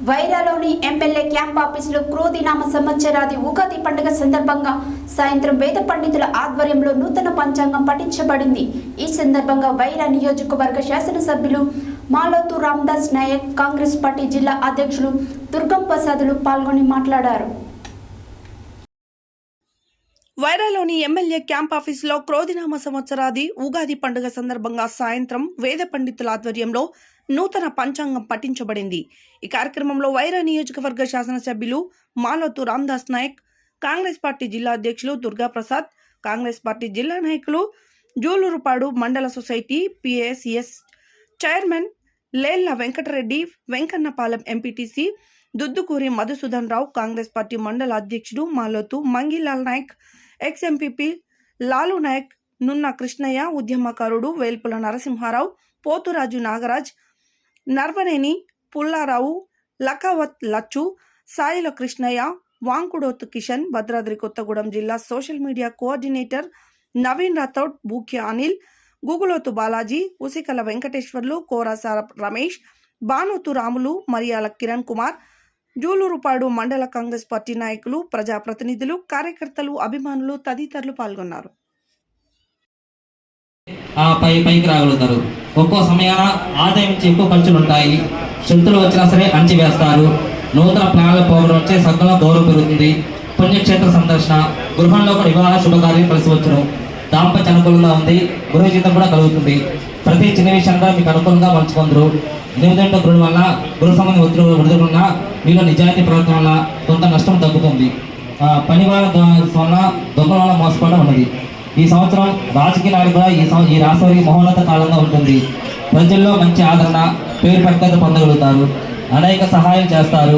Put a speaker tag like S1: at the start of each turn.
S1: వైరాలోని MLA camp ఆఫీసులో క్రోధినామ సంవత్సరాది ఉగాది పండుగ సందర్భంగా సాయంత్రం వేద పండితుల ఆధ్వర్యంలో నూతన పంచాంగం పఠించబడింది. ఈ సందర్భంగా వైరా నియోజకవర్గ శాసనసభ్యులు మాలోతు రామదాస్ నాయక్, కాంగ్రెస్ పార్టీ జిల్లా అధ్యక్షులు దుర్గం ప్రసాదులు పాల్గొని మాట్లాడారు.
S2: వైరాలోని ఎమ్మెల్యే క్యాంప్ ఆఫీసులో క్రోధినామ సంవత్సరాది ఉగాది పండుగ సందర్భంగా సాయంత్రం వేద పండితుల ఆధ్వర్యంలో నూతన పంచాంగం పఠించబడింది. ఈ కార్యక్రమంలో వైరా నియోజకవర్గ శాసనసభ్యులు మాలోతు రామదాస్ నాయక్, కాంగ్రెస్ పార్టీ జిల్లా అధ్యక్షులు దుర్గా ప్రసాద్, కాంగ్రెస్ పార్టీ జిల్లా నాయకులు Julurpadu mandal society PSS chairman Lella Venkatareddy, Venkannapalem MPTC Duddukuri Madhusudan Rao, Congress party mandal అధ్యక్షుడు మాలోతు మంగిలాల్ నాయక్, ఎక్స్ ఎంపీపీ లాలు నాయక్, నున్న కృష్ణయ్య, ఉద్యమకారుడు వేల్పుల నరసింహారావు, పోతురాజు నాగరాజ్, నర్వనేని పుల్లారావు, లకావత్ లచ్చు, సాయిల కృష్ణయ్య, వాంకుడోతు కిషన్, భద్రాద్రి కొత్తగూడెం జిల్లా social media coordinator Naveen Rathod, Bukya Anil, Guguloth Balaji, Usikala Venkateswarlu, Korasara Ramesh, Banoth Ramulu, Mariyala Kiran Kumar, Julurpadu mandal Congress party నాయకులు, ప్రజాప్రతినిధులు, కార్యకర్తలు, అభిమానులు తదితరులు పాల్గొన్నారు.
S3: పైకి రాగలుగుతారు. ఒక్కో సమయాన ఆదాయం నుంచి ఎక్కువ ఖర్చులు ఉంటాయి. శక్తులు వచ్చినా సరే అణచివేస్తారు. నూతన ప్లాన్ల పోవడం వచ్చే సగంలో గౌరవం పెరుగుతుంది. పుణ్యక్షేత్ర సందర్శన, గృహంలో కూడా వివాహ శుభకార్యం కలిసి వచ్చును. దాంపత్య అనుకూలంగా ఉంది. గృహ జీతం కూడా కలుగుతుంది. ప్రతి చిన్న విషయంగా మీకు అనుకూలంగా మలుచుకుందరు. నిమిదంట గృహం వల్ల గృహ సంబంధ ఒత్తిడి విడుదల మీలో నిజాయితీ ప్రవర్తన వల్ల కొంత నష్టం తగ్గుతుంది. పని వాళ్ళ వల్ల దొంగల వల్ల మోసపోవడం ఉన్నది. ఈ సంవత్సరం రాజకీయ నాయకులు కూడా ఈ రాష్ట్రానికి మహోన్నత కాలంగా ఉంటుంది. ప్రజల్లో మంచి ఆదరణ, పేరు ప్రఖ్యాత పొందగలుగుతారు. అనేక సహాయం చేస్తారు.